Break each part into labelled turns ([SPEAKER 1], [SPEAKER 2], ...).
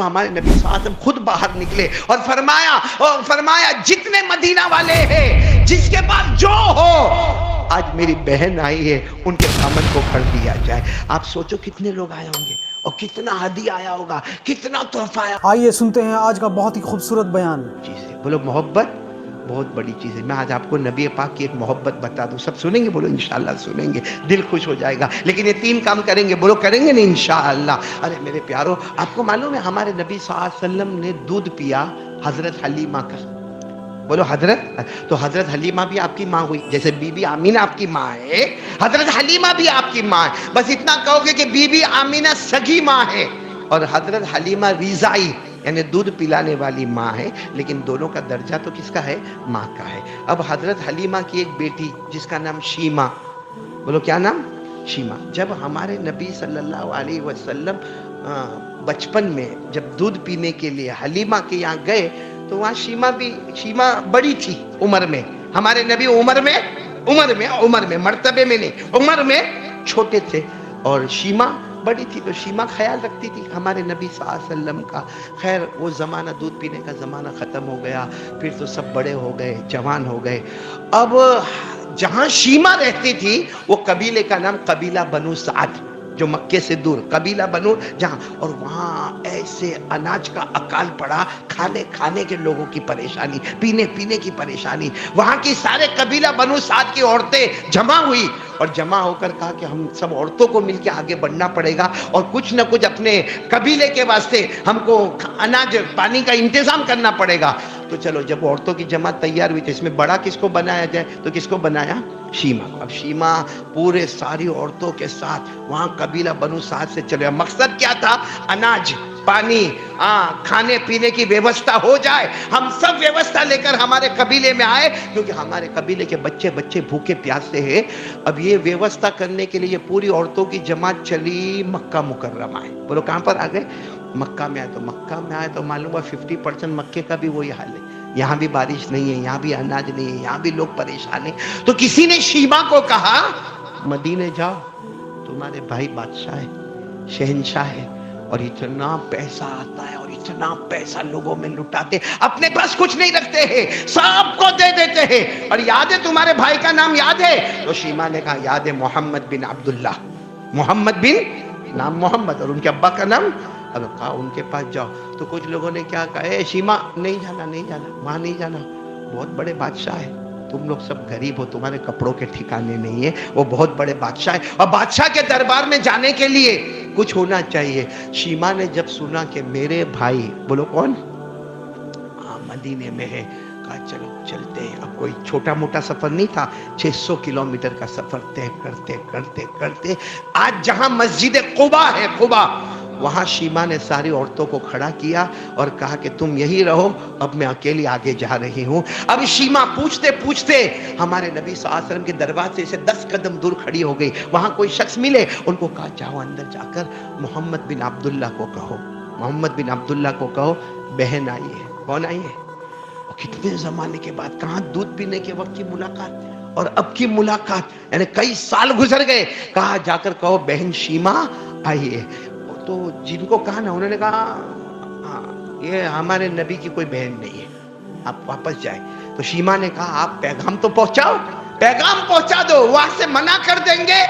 [SPEAKER 1] ہمارے نبی صلی اللہ علیہ وسلم خود باہر نکلے اور فرمایا جتنے مدینہ والے ہیں جس کے پاس جو ہو آج میری بہن آئی ہے ان کے دامن کو پھڑ دیا جائے. آپ سوچو کتنے لوگ آئے ہوں گے اور کتنا ہدیہ آیا ہوگا, کتنا تحفہ آیا.
[SPEAKER 2] آئیے سنتے ہیں آج کا بہت ہی خوبصورت بیان.
[SPEAKER 1] چیز ہے, بولو محبت بہت بڑی چیز ہے. میں آج آپ کو نبی پاک کی ایک محبت بتا دوں. سب سنیں گے؟ بولو انشاءاللہ سنیں گے, دل خوش ہو جائے گا. لیکن یہ 3 کام کریں گے, بولو کریں گے نہیں انشاءاللہ. ارے میرے پیارو, آپ کو معلوم ہے ہمارے نبی صلی اللہ علیہ وسلم نے دودھ پیا حضرت حلیمہ کا. بولو حضرت. تو حضرت حلیمہ بھی آپ کی ماں ہوئی, جیسے بی بی آمینہ آپ کی ماں ہے, حضرت حلیمہ بھی آپ کی ماں ہے. بس اتنا کہو گے کہ بی بی آمینہ سگی ماں ہے اور حضرت حلیمہ ریزائی یعنی دودھ پلانے والی ماں ہے, لیکن دونوں کا درجہ تو کس کا ہے؟ ماں کا ہے. اب حضرت حلیمہ کی ایک بیٹی جس کا نام شیمہ, بولو کیا نام؟ شیمہ. جب ہمارے نبی صلی اللہ علیہ وسلم بچپن میں جب دودھ پینے کے لیے حلیمہ کے یہاں گئے تو وہاں شیمہ بڑی تھی عمر میں. ہمارے نبی عمر میں مرتبے میں نہیں, عمر میں چھوٹے تھے اور شیمہ بڑی تھی. تو شیمہ خیال رکھتی تھی ہمارے نبی صلی اللہ علیہ وسلم کا. خیر وہ زمانہ, دودھ پینے کا زمانہ ختم ہو گیا, پھر تو سب بڑے ہو گئے, جوان ہو گئے. اب جہاں شیمہ رہتی تھی وہ قبیلے کا نام قبیلہ بنو سعد, جو مکے سے دور قبیلہ بنو جہاں, اور وہاں ایسے اناج کا اکال پڑا, کھانے کے لوگوں کی پریشانی, پینے کی پریشانی. وہاں کی سارے قبیلہ بنو سعد کی عورتیں جمع ہوئی اور جمع ہو کر کہا کہ ہم سب عورتوں کو مل کے آگے بڑھنا پڑے گا اور کچھ نہ کچھ اپنے قبیلے کے واسطے ہم کو اناج پانی کا انتظام کرنا پڑے گا. تو چلو جب عورتوں کی جماعت تیار ہوئی تو اس میں بڑا کس کو بنایا جائے, تو کس کو بنایا؟ شیمہ کو. اب شیمہ پورے ساری عورتوں کے ساتھ وہاں قبیلہ بنو سعد سے چلے. مقصد کیا تھا؟ اناج پانی کھانے پینے کی ویوستھا ہو جائے. ہم سب ویوستھا لے کر ہمارے قبیلے میں آئے کیونکہ ہمارے قبیلے کے بچے بھوکے پیاسے ہیں. اب یہ ویوستھا کرنے کے لیے پوری عورتوں کی جماعت چلی مکہ مکرمہ ہے. بولو کہاں پر آ گئے؟ مکہ میں آئے تو معلوم ہوا 50% مکے کا بھی وہی حال ہے. یہاں بھی بارش نہیں ہے, یہاں بھی اناج نہیں ہے, یہاں بھی لوگ پریشان ہیں. تو کسی نے شیمہ کو کہا مدینے جاؤ, تمہارے بھائی بادشاہ ہے, شہنشاہ ہے, اور اتنا پیسہ آتا ہے اور اتنا پیسہ لوگوں میں لٹاتے, اپنے پاس کچھ نہیں رکھتے ہیں, سب کو دے دیتے ہیں. اور یاد ہے تمہارے بھائی کا نام یاد ہے؟ تو شیمہ نے کہا یاد ہے, محمد بن عبداللہ. محمد بن نام محمد اور ان کے ابا کا نام. اب کہا ان کے پاس جاؤ. تو کچھ لوگوں نے کیا کہا, اے شیمہ نہیں جانا, وہاں نہیں جانا, بہت بڑے بادشاہ ہیں, تم لوگ سب غریب ہو, تمہارے کپڑوں کے ٹھکانے نہیں ہے, وہ بہت بڑے بادشاہ ہے اور بادشاہ کے دربار میں جانے کے لیے کچھ ہونا چاہیے. شیمہ نے جب سنا کہ میرے بھائی, بولو کون, مدینے میں ہے, کہا چلو چلتے ہیں. اب کوئی چھوٹا موٹا سفر نہیں تھا, 600 کلومیٹر کا سفر طے کرتے آج جہاں مسجد قباء ہے, قباء, وہاں شیمہ نے ساری عورتوں کو کھڑا کیا اور کہا کہ تم یہی رہو, اب میں اکیلی آگے جا رہی ہوں. اب شیمہ پوچھتے ہمارے نبی صلی اللہ علیہ وسلم کے دروازے سے 10 قدم دور کھڑی ہو گئی. وہاں کوئی شخص ملے, ان کو کہا جاؤ اندر جا کر محمد بن عبداللہ کو کہو بہن آئی ہے. کون آئی ہے؟ اور کتنے زمانے کے بعد, کہاں دودھ پینے کے وقت کی ملاقات اور اب کی ملاقات, یعنی کئی سال گزر گئے. کہا جا کر کہو بہن شیمہ آئی ہے. تو جن کو کہا نا, انہوں نے کہا یہ ہمارے نبی کی کوئی بہن نہیں ہے, آپ واپس جائیں. تو شیمہ نے کہا آپ پیغام تو پہنچاؤ, پیغام پہنچا دو, وہاں سے منع کر دیں گے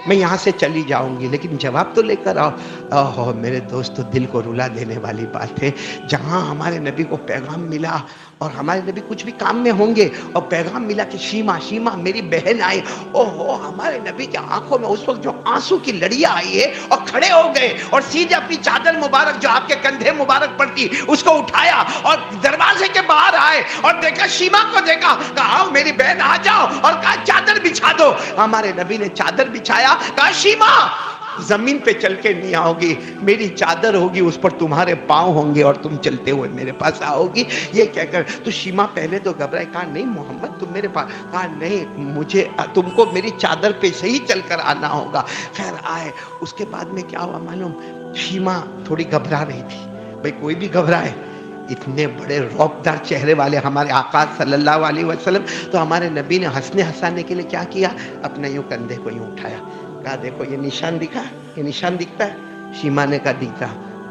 [SPEAKER 1] میں یہاں سے چلی جاؤں گی, لیکن جواب تو لے کر آؤ. میرے دوستو, دل کو رلا دینے والی بات ہے. جہاں ہمارے نبی کو پیغام ملا, اور ہمارے نبی کچھ بھی کام میں ہوں گے اور پیغام ملا کہ شیمہ میری بہن آئی, ہمارے نبی کے آنکھوں میں اس وقت جو آنسو کی لڑیاں آئی ہے اور کھڑے ہو گئے اور سیدھے اپنی چادر مبارک جو آپ کے کندھے مبارک پر تھی اس کو اٹھایا اور دروازے کے باہر آئے اور دیکھا, شیمہ کو دیکھا, کہا آؤ میری بہن آ جاؤ, اور کہا چادر بچھا دو. ہمارے نبی نے چادر بچھایا, کہا شیمہ زمین پہ چل کے نہیں آؤ گی, میری چادر ہوگی, اس پر تمہارے پاؤں ہوں گے اور تم چلتے ہوئے میرے پاس آؤ گی. یہ کہہ کر تو شیمہ پہلے تو گھبرائی, کہا نہیں محمد تم میرے پاس, کہا نہیں مجھے تم کو میری چادر پہ سے ہی چل کر آنا ہوگا. خیر آئے. اس کے بعد میں کیا ہوا معلوم, شیمہ تھوڑی گھبرا رہی تھی. بھئی کوئی بھی گھبرائے, اتنے بڑے رعبدار چہرے والے ہمارے آقا صلی اللہ علیہ وسلم. تو ہمارے نبی نے ہنسانے کے لیے کیا کیا, اپنے یوں کندھے کو یوں اٹھایا, کہا دیکھو یہ نشان دکھا, یہ نشان دکھتا ہے. شیمہ نے کہا دکھتا.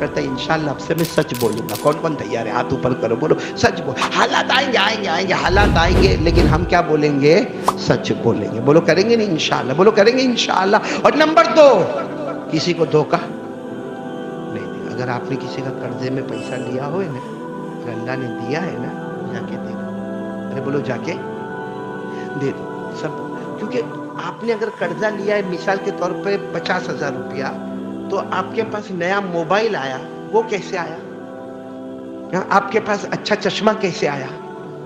[SPEAKER 1] کرتا ہے انشاءاللہ اب سے میں سچ بولوں گا. کون کون تیار ہے؟ ہاتھ اوپر کرو, بولو سچ بول. حالات آئیں گے آئیں گے آئیں گے, حالات آئیں گے, لیکن ہم کیا بولیں گے؟ سچ بولیں گے. بولو کریں گے نہیں انشاءاللہ؟ بولو کریں گے انشاءاللہ. اور نمبر 2, کسی کو دھوکہ نہیں دے. اگر آپ نے کسی کا قرضے میں پیسہ لیا ہوئے نا, اگر اللہ نے دیا ہے نا, جا کے دے دو. ارے بولو جا کے دے دو سب. کیونکہ آپ نے اگر قرضہ لیا ہے مثال کے طور پہ 50,000 روپیہ, تو آپ کے پاس نیا موبائل آیا, وہ کیسے آیا؟ آپ کے پاس اچھا چشمہ کیسے آیا؟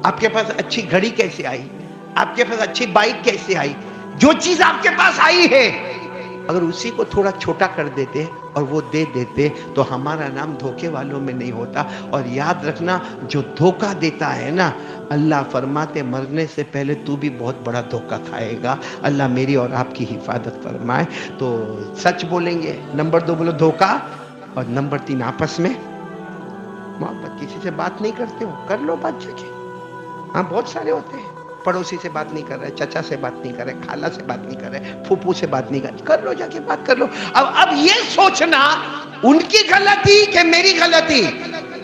[SPEAKER 1] آپ کے پاس اچھی گھڑی کیسے آئی؟ آپ کے پاس اچھی بائک کیسے آئی؟ جو چیز آپ کے پاس آئی ہے, اگر اسی کو تھوڑا چھوٹا کر دیتے اور وہ دے دیتے تو ہمارا نام دھوکے والوں میں نہیں ہوتا. اور یاد رکھنا, جو دھوکہ دیتا ہے نا, اللہ فرماتے مرنے سے پہلے تو بھی بہت بڑا دھوکہ کھائے گا. اللہ میری اور آپ کی حفاظت فرمائے. تو سچ بولیں گے. نمبر 2 بولو دھوکہ. اور نمبر 3 آپس میں محبت. کسی سے بات نہیں کرتے ہو, کر لو بات جا کے. ہاں بہت سارے ہوتے ہیں, پڑوسی سے بات نہیں کر رہے, چچا سے بات نہیں کر رہے, خالہ سے بات نہیں کر رہے, پھوپھو سے بات نہیں کر لو, جا کے بات کر لو. اب یہ سوچنا ان کی غلطی کہ میری غلطی,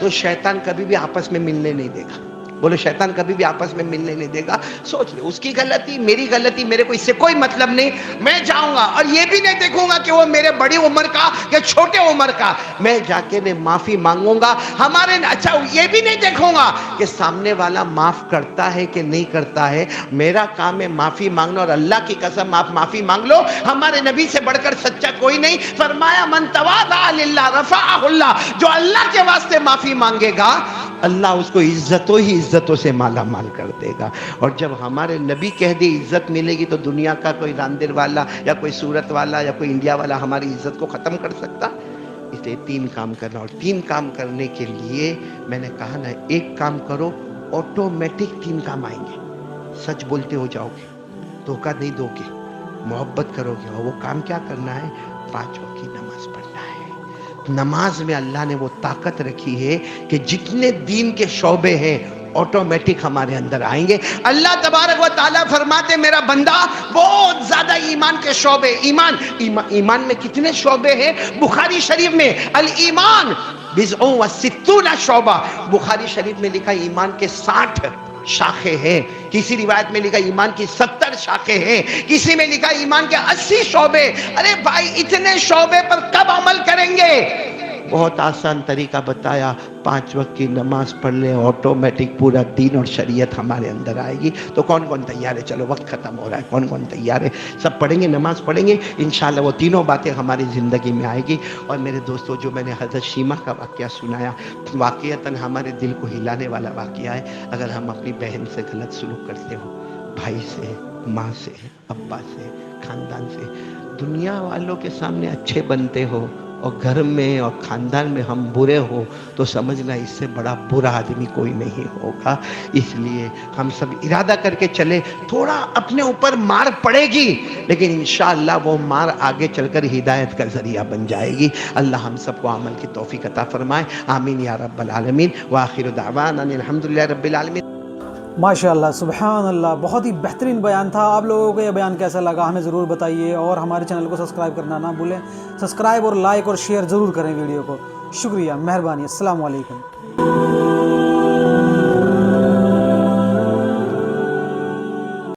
[SPEAKER 1] تو شیطان کبھی بھی آپس میں ملنے نہیں دے گا. بولو شیطان کبھی بھی آپس میں ملنے نہیں دے گا. سوچ لے, اس کی غلطی میری غلطی, میرے کو اس سے کوئی مطلب نہیں. میں جاؤں گا اور یہ بھی نہیں دیکھوں گا کہ وہ میرے بڑی عمر کا یا چھوٹے عمر کا. میں جا کے میں معافی مانگوں گا. اچھا یہ بھی نہیں دیکھوں گا کہ سامنے والا معاف کرتا ہے کہ نہیں کرتا ہے. میرا کام ہے معافی مانگنا, اور اللہ کی قسم آپ معافی مانگ لو, ہمارے نبی سے بڑھ کر سچا کوئی نہیں. فرمایا من تواضع للہ رفعہ اللہ, جو اللہ کے واسطے معافی مانگے گا اللہ اس کو عزتوں ہی عزتوں سے مالا مال کر دے گا. اور جب ہمارے نبی کہہ دے عزت ملے گی, تو دنیا کا کوئی راندر والا یا کوئی سورت والا یا کوئی انڈیا والا ہماری عزت کو ختم کر سکتا؟ اس لیے 3 کام کرنا. اور 3 کام کرنے کے لیے میں نے کہا نا, 1 کام کرو, آٹومیٹک 3 کام آئیں گے. سچ بولتے ہو جاؤ گے, دھوکہ نہیں دو گے, محبت کرو گے. اور وہ کام کیا کرنا ہے؟ 5 وقت کی نماز پڑھنا ہے. نماز میں اللہ نے وہ طاقت رکھی ہے کہ جتنے دین کے شعبے ہیں آٹومیٹک ہمارے اندر آئیں گے. اللہ تبارک و تعالیٰ فرماتے میرا بندہ بہت زیادہ ایمان کے شعبے, ایمان میں کتنے شعبے ہیں؟ بخاری شریف میں الایمان بضع و ستون شعبہ, بخاری شریف میں لکھا ایمان کے 60 شاخیں ہیں. کسی روایت میں لکھا ایمان کی 70 شاخیں ہیں, کسی میں لکھا ایمان کے 80 شعبے. ارے بھائی اتنے شعبے پر کب عمل کریں گے؟ بہت آسان طریقہ بتایا, 5 وقت کی نماز پڑھ لیں, آٹومیٹک پورا دین اور شریعت ہمارے اندر آئے گی. تو کون کون تیار ہے؟ چلو وقت ختم ہو رہا ہے, کون کون تیار ہے؟ سب پڑھیں گے, نماز پڑھیں گے انشاءاللہ. وہ تینوں باتیں ہماری زندگی میں آئے گی. اور میرے دوستو, جو میں نے حضرت شیمہ کا واقعہ سنایا, واقعتاً ہمارے دل کو ہلانے والا واقعہ ہے. اگر ہم اپنی بہن سے غلط سلوک کرتے ہو, بھائی سے, ماں سے, ابا سے, خاندان سے, دنیا والوں کے سامنے اچھے بنتے ہو اور گھر میں اور خاندان میں ہم برے ہو, تو سمجھنا اس سے بڑا برا آدمی کوئی نہیں ہوگا. اس لیے ہم سب ارادہ کر کے چلے. تھوڑا اپنے اوپر مار پڑے گی, لیکن انشاءاللہ وہ مار آگے چل کر ہدایت کا ذریعہ بن جائے گی. اللہ ہم سب کو عمل کی توفیق عطا فرمائے. آمین یا رب العالمین. وآخر دعوانا الحمدللہ رب العالمین.
[SPEAKER 2] ماشاء اللہ, سبحان اللہ, بہت ہی بہترین بیان تھا. آپ لوگوں کو یہ بیان کیسا لگا ہمیں ضرور بتائیے, اور ہمارے چینل کو سبسکرائب کرنا نہ بھولیں. سبسکرائب اور لائک اور شیئر ضرور کریں ویڈیو کو. شکریہ, مہربانی. السلام علیکم.